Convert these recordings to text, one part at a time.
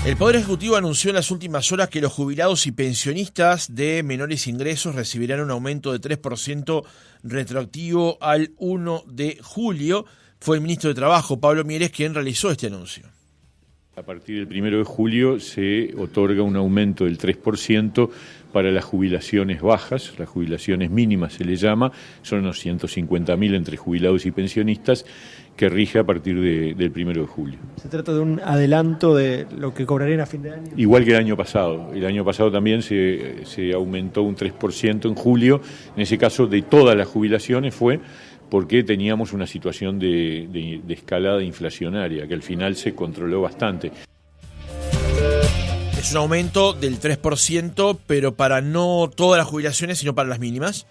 El Poder Ejecutivo anunció en las últimas horas que los jubilados y pensionistas de menores ingresos recibirán un aumento de 3% retroactivo al 1 de julio. Fue el ministro de Trabajo, Pablo Mieres, quien realizó este anuncio. A partir del 1 de julio se otorga un aumento del 3% para las jubilaciones bajas, las jubilaciones mínimas se le llama, son unos 150.000 entre jubilados y pensionistas, que rige a partir del 1 de julio. ¿Se trata de un adelanto de lo que cobrarían a fin de año? Igual que el año pasado. El año pasado también se aumentó un 3% en julio, en ese caso de todas las jubilaciones fue porque teníamos una situación de escalada inflacionaria, que al final se controló bastante. Es un aumento del 3%, pero para no todas las jubilaciones, sino para las mínimas.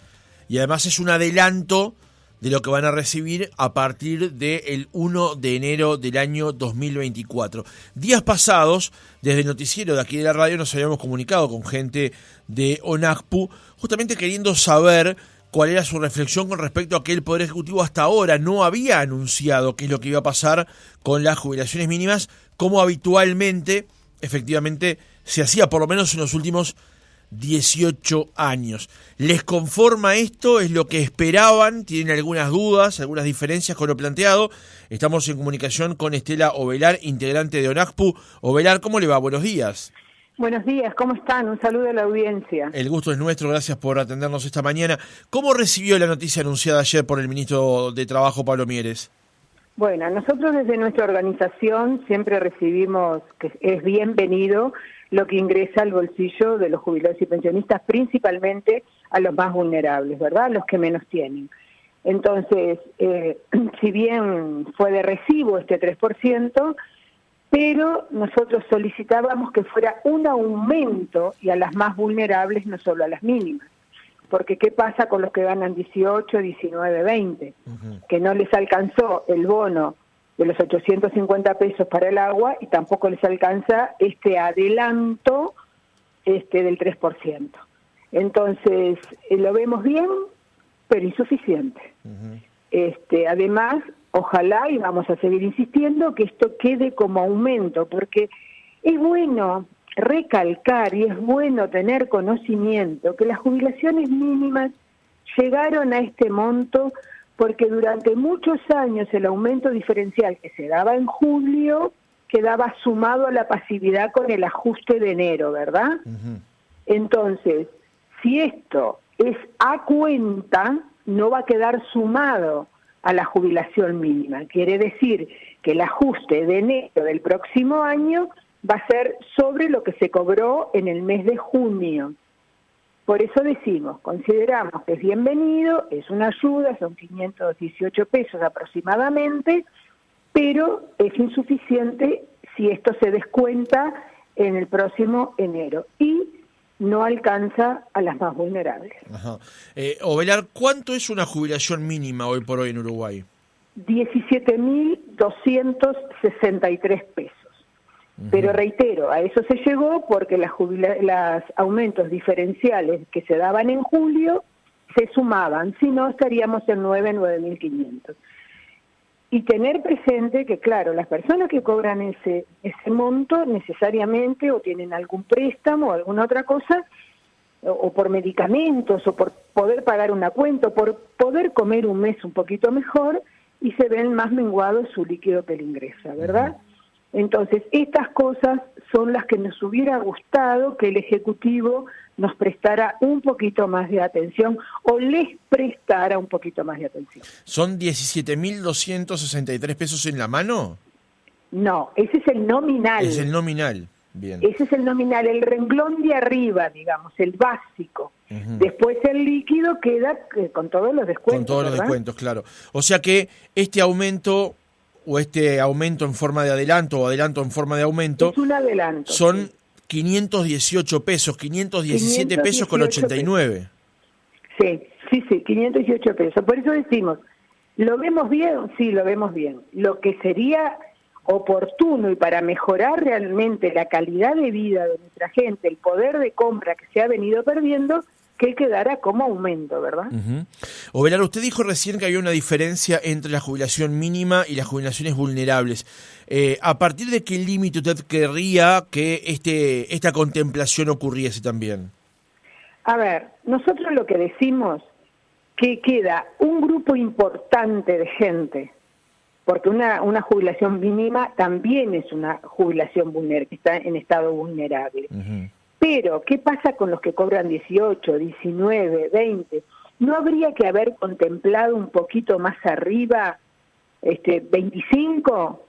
Y además es un adelanto de lo que van a recibir a partir del 1 de enero del año 2024. Días pasados, desde el noticiero de aquí de la radio, nos habíamos comunicado con gente de ONACPU, justamente queriendo saber cuál era su reflexión con respecto a que el Poder Ejecutivo hasta ahora no había anunciado qué es lo que iba a pasar con las jubilaciones mínimas, como habitualmente, efectivamente, se hacía por lo menos en los últimos 18 años. ¿Les conforma esto? ¿Es lo que esperaban? ¿Tienen algunas dudas, algunas diferencias con lo planteado? Estamos en comunicación con Estela Ovelar, integrante de ONACPU. Ovelar, ¿cómo le va? Buenos días. Buenos días, ¿cómo están? Un saludo a la audiencia. El gusto es nuestro, gracias por atendernos esta mañana. ¿Cómo recibió la noticia anunciada ayer por el ministro de Trabajo, Pablo Mieres? Bueno, nosotros desde nuestra organización siempre recibimos que es bienvenido lo que ingresa al bolsillo de los jubilados y pensionistas, principalmente a los más vulnerables, ¿verdad? Los que menos tienen. Entonces, si bien fue de recibo este 3%, pero nosotros solicitábamos que fuera un aumento y a las más vulnerables, no solo a las mínimas. Porque ¿qué pasa con los que ganan 18, 19, 20? Que no les alcanzó el bono de los 850 pesos para el agua y tampoco les alcanza este adelanto del 3%. Entonces, lo vemos bien, pero insuficiente. Además, ojalá, y vamos a seguir insistiendo, que esto quede como aumento, porque es bueno recalcar y es bueno tener conocimiento que las jubilaciones mínimas llegaron a este monto porque durante muchos años el aumento diferencial que se daba en julio quedaba sumado a la pasividad con el ajuste de enero, ¿verdad? Entonces, si esto es a cuenta, no va a quedar sumado a la jubilación mínima. Quiere decir que el ajuste de enero del próximo año va a ser sobre lo que se cobró en el mes de junio. Por eso decimos, consideramos que es bienvenido, es una ayuda, son 518 pesos aproximadamente, pero es insuficiente si esto se descuenta en el próximo enero y no alcanza a las más vulnerables. Ovelar, ¿cuánto es una jubilación mínima hoy por hoy en Uruguay? 17.263 pesos. Pero reitero, a eso se llegó porque los aumentos diferenciales que se daban en julio se sumaban, si no estaríamos en 9.500. Y tener presente que, claro, las personas que cobran ese monto necesariamente o tienen algún préstamo o alguna otra cosa, o por medicamentos, o por poder pagar una cuenta, o por poder comer un mes un poquito mejor, y se ven más menguado su líquido que le ingresa, ¿verdad? Entonces, estas cosas son las que nos hubiera gustado que el Ejecutivo nos prestara un poquito más de atención o les prestara un poquito más de atención. ¿Son 17.263 pesos en la mano? No, ese es el nominal. Es el nominal, bien. Ese es el nominal, el renglón de arriba, digamos, el básico. Después el líquido queda con todos los descuentos. Con todos los ¿verdad? descuentos, claro. O sea que este aumento o este aumento en forma de adelanto o adelanto en forma de aumento es un adelanto, son sí. 518 pesos, 517 pesos con 89. Sí, 518 pesos. Por eso decimos, ¿lo vemos bien? Sí, lo vemos bien. Lo que sería oportuno y para mejorar realmente la calidad de vida de nuestra gente, el poder de compra que se ha venido perdiendo, que quedara como aumento, ¿verdad? Ovelar, usted dijo recién que había una diferencia entre la jubilación mínima y las jubilaciones vulnerables. ¿A partir de qué límite usted querría que esta contemplación ocurriese también? A ver, nosotros lo que decimos que queda un grupo importante de gente, porque una jubilación mínima también es una jubilación que está en estado vulnerable. Pero, ¿qué pasa con los que cobran 18, 19, 20? ¿No habría que haber contemplado un poquito más arriba, 25?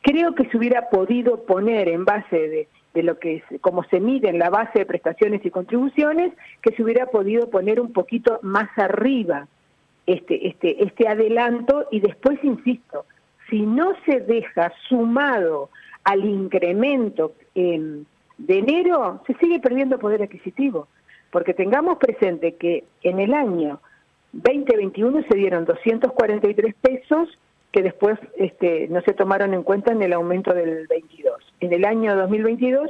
Creo que se hubiera podido poner en base de lo que es, como se mide en la base de prestaciones y contribuciones, que se hubiera podido poner un poquito más arriba este adelanto, y después, insisto, si no se deja sumado al incremento de enero, se sigue perdiendo poder adquisitivo, porque tengamos presente que en el año 2021 se dieron 243 pesos que después no se tomaron en cuenta en el aumento del 22. En el año 2022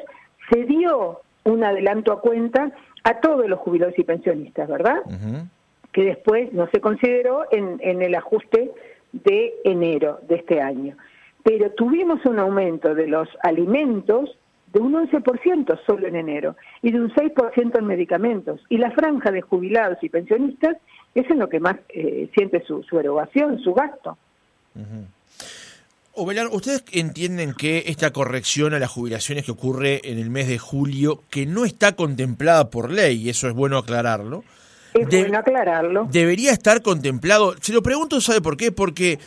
se dio un adelanto a cuenta a todos los jubilados y pensionistas, ¿verdad? Que después no se consideró en el ajuste de enero de este año. Pero tuvimos un aumento de los alimentos de un 11% solo en enero, y de un 6% en medicamentos. Y la franja de jubilados y pensionistas es en lo que más siente su erogación, su gasto. Ovelar, ¿ustedes entienden que esta corrección a las jubilaciones que ocurre en el mes de julio, que no está contemplada por ley, y eso es bueno aclararlo? Bueno aclararlo. Debería estar contemplado. Se lo pregunto, ¿sabe por qué? Porque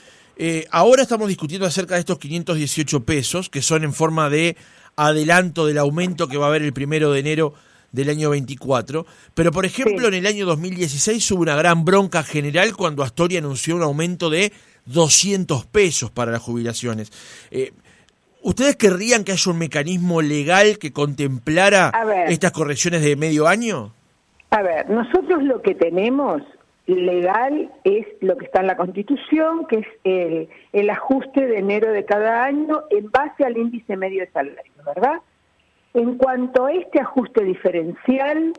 ahora estamos discutiendo acerca de estos 518 pesos, que son en forma de adelanto del aumento que va a haber el 1 de enero del año 24, pero por ejemplo en el año 2016 hubo una gran bronca general cuando Astori anunció un aumento de 200 pesos para las jubilaciones. ¿Ustedes querrían que haya un mecanismo legal que contemplara estas correcciones de medio año? A ver, nosotros lo que tenemos legal es lo que está en la Constitución, que es el ajuste de enero de cada año en base al índice medio de salario, ¿verdad? En cuanto a este ajuste diferencial,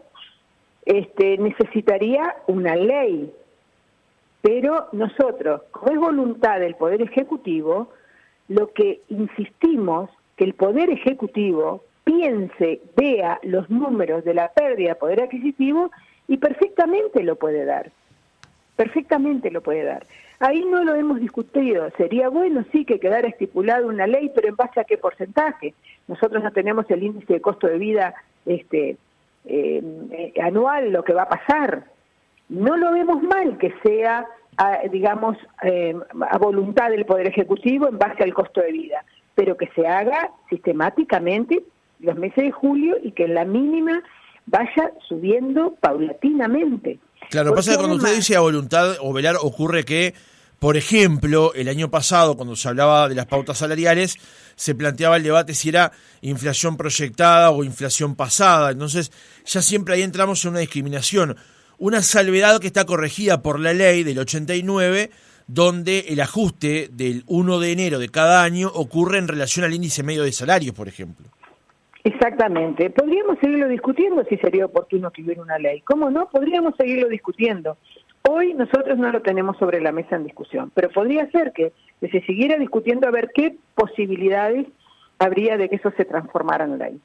necesitaría una ley, pero nosotros, como es voluntad del Poder Ejecutivo, lo que insistimos, que el Poder Ejecutivo piense, vea los números de la pérdida de poder adquisitivo y perfectamente lo puede dar. Perfectamente lo puede dar. Ahí no lo hemos discutido. Sería bueno, sí, que quedara estipulado una ley, pero ¿en base a qué porcentaje? Nosotros no tenemos el índice de costo de vida anual, lo que va a pasar. No lo vemos mal que sea, a voluntad del Poder Ejecutivo en base al costo de vida, pero que se haga sistemáticamente los meses de julio y que en la mínima vaya subiendo paulatinamente. Claro, pasa que cuando usted dice a voluntad, Ovelar, ocurre que, por ejemplo, el año pasado, cuando se hablaba de las pautas salariales, se planteaba el debate si era inflación proyectada o inflación pasada. Entonces, ya siempre ahí entramos en una discriminación. Una salvedad que está corregida por la ley del 89, donde el ajuste del 1 de enero de cada año ocurre en relación al índice medio de salarios, por ejemplo. Exactamente. Podríamos seguirlo discutiendo si sería oportuno que hubiera una ley. ¿Cómo no? Podríamos seguirlo discutiendo. Hoy nosotros no lo tenemos sobre la mesa en discusión, pero podría ser que se siguiera discutiendo a ver qué posibilidades habría de que eso se transformara en ley.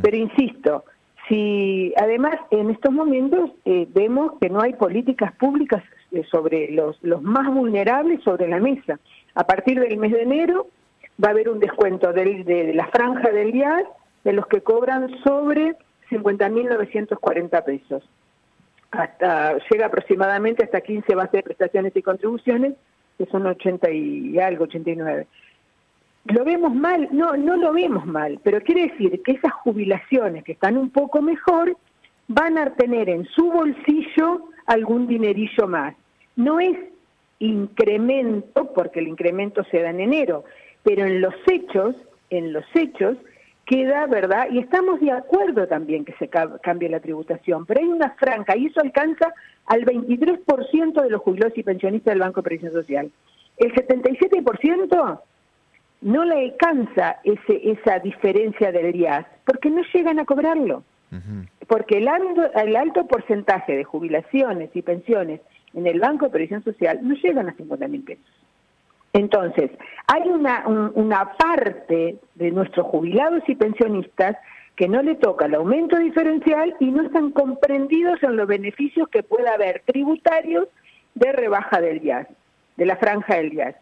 Pero insisto, si además en estos momentos vemos que no hay políticas públicas sobre los más vulnerables sobre la mesa. A partir del mes de enero va a haber un descuento de la franja del IAS de los que cobran sobre 50.940 pesos. Llega aproximadamente hasta 15 bases de prestaciones y contribuciones, que son 80 y algo, 89. ¿Lo vemos mal? No lo vemos mal, pero quiere decir que esas jubilaciones que están un poco mejor van a tener en su bolsillo algún dinerillo más. No es incremento, porque el incremento se da en enero, pero en los hechos queda, ¿verdad? Y estamos de acuerdo también que se cambie la tributación, pero hay una franja, y eso alcanza al 23% de los jubilados y pensionistas del Banco de Previsión Social. El 77% no le alcanza esa diferencia del IAS, porque no llegan a cobrarlo. porque el alto porcentaje de jubilaciones y pensiones en el Banco de Previsión Social no llegan a 50.000 pesos. Entonces, hay una parte de nuestros jubilados y pensionistas que no le toca el aumento diferencial y no están comprendidos en los beneficios que pueda haber tributarios de rebaja del IAS, de la franja del IAS.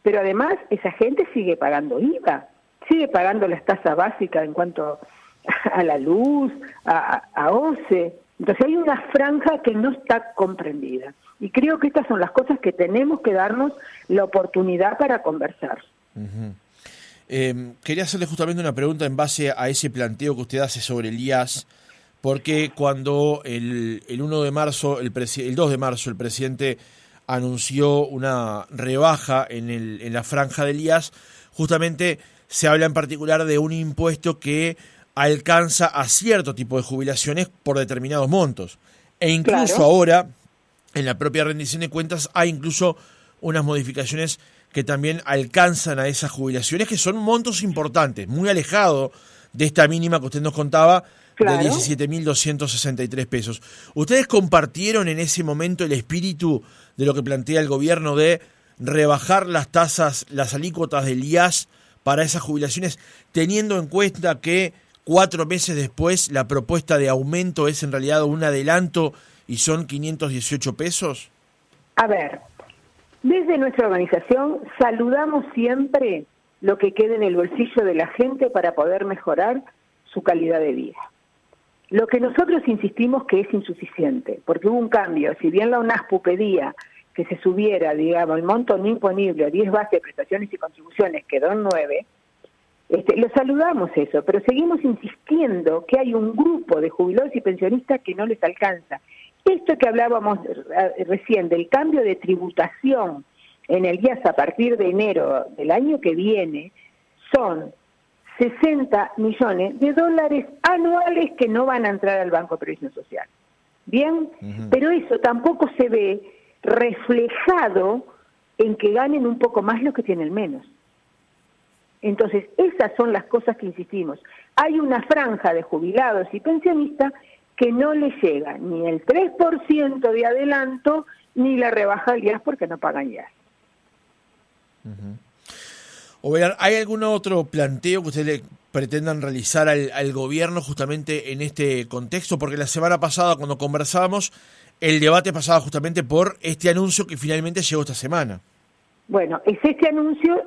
Pero además, esa gente sigue pagando IVA, sigue pagando las tasas básicas en cuanto a la luz, a OCE. Entonces hay una franja que no está comprendida. Y creo que estas son las cosas que tenemos que darnos la oportunidad para conversar. Uh-huh. Quería hacerle justamente una pregunta en base a ese planteo que usted hace sobre el IAS, porque cuando el 2 de marzo el presidente anunció una rebaja en la franja del IAS, justamente se habla en particular de un impuesto que alcanza a cierto tipo de jubilaciones por determinados montos. E incluso ahora, en la propia rendición de cuentas, hay incluso unas modificaciones que también alcanzan a esas jubilaciones, que son montos importantes, muy alejados de esta mínima que usted nos contaba, de 17.263 pesos. ¿Ustedes compartieron en ese momento el espíritu de lo que plantea el gobierno de rebajar las tasas, las alícuotas del IAS para esas jubilaciones, teniendo en cuenta que 4 meses después la propuesta de aumento es en realidad un adelanto y son 518 pesos? A ver, desde nuestra organización saludamos siempre lo que quede en el bolsillo de la gente para poder mejorar su calidad de vida. Lo que nosotros insistimos que es insuficiente, porque hubo un cambio. Si bien la UNASPU pedía que se subiera, digamos, el monto no imponible a 10 bases de prestaciones y contribuciones, quedó en 9, lo saludamos eso, pero seguimos insistiendo que hay un grupo de jubilados y pensionistas que no les alcanza. Esto que hablábamos recién del cambio de tributación en el IAS a partir de enero del año que viene, son 60 millones de dólares anuales que no van a entrar al Banco de Previsión Social. ¿Bien? Uh-huh. Pero eso tampoco se ve reflejado en que ganen un poco más los que tienen menos. Entonces, esas son las cosas que insistimos. Hay una franja de jubilados y pensionistas que no les llega ni el 3% de adelanto ni la rebaja del IAS porque no pagan IAS. Uh-huh. Ovelar, ¿hay algún otro planteo que ustedes le pretendan realizar al gobierno justamente en este contexto? Porque la semana pasada, cuando conversábamos, el debate pasaba justamente por este anuncio que finalmente llegó esta semana. Bueno, es este anuncio,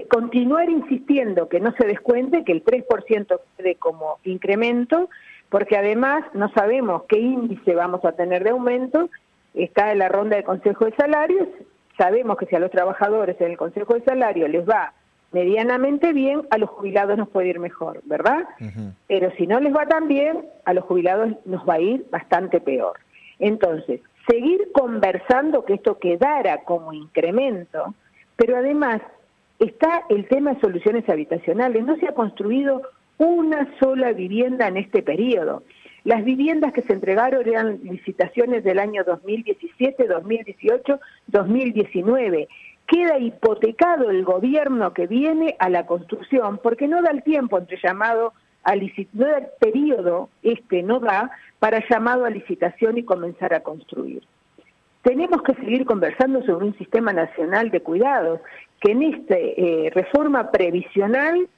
continuar insistiendo que no se descuente, que el 3% quede como incremento, porque además no sabemos qué índice vamos a tener de aumento, está en la ronda de Consejo de Salarios. Sabemos que si a los trabajadores en el Consejo de Salario les va medianamente bien, a los jubilados nos puede ir mejor, ¿verdad? Uh-huh. Pero si no les va tan bien, a los jubilados nos va a ir bastante peor. Entonces, seguir conversando que esto quedara como incremento, pero además está el tema de soluciones habitacionales. No se ha construido una sola vivienda en este periodo. Las viviendas que se entregaron eran licitaciones del año 2017, 2018, 2019. Queda hipotecado el gobierno que viene a la construcción porque no da el tiempo entre llamado a licitación, no da el periodo, no da para llamado a licitación y comenzar a construir. Tenemos que seguir conversando sobre un sistema nacional de cuidados, que en esta reforma previsional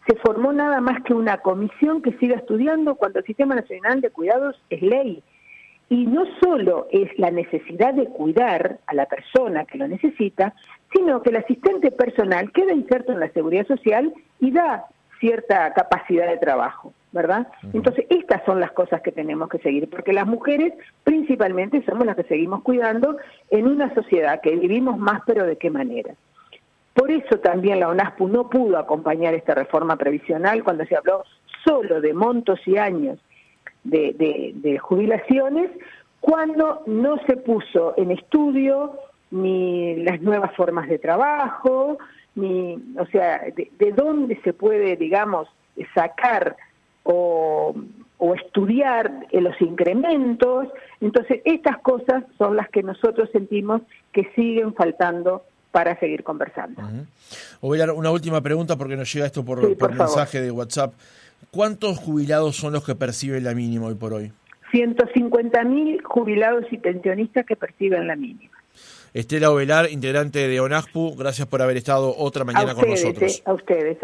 se formó nada más que una comisión que siga estudiando cuando el Sistema Nacional de Cuidados es ley. Y no solo es la necesidad de cuidar a la persona que lo necesita, sino que el asistente personal queda inserto en la Seguridad Social y da cierta capacidad de trabajo, ¿verdad? Uh-huh. Entonces, estas son las cosas que tenemos que seguir, porque las mujeres principalmente somos las que seguimos cuidando en una sociedad que vivimos más, pero ¿de qué manera? Por eso también la UNASPU no pudo acompañar esta reforma previsional cuando se habló solo de montos y años de jubilaciones, cuando no se puso en estudio ni las nuevas formas de trabajo, ni, o sea, de dónde se puede, digamos, sacar o estudiar los incrementos. Entonces, estas cosas son las que nosotros sentimos que siguen faltando para seguir conversando. Uh-huh. Ovelar, una última pregunta porque nos llega esto por mensaje de WhatsApp. ¿Cuántos jubilados son los que perciben la mínima hoy por hoy? 150.000 jubilados y pensionistas que perciben la mínima. Estela Ovelar, integrante de ONASPU, gracias por haber estado otra mañana con nosotros. A ustedes.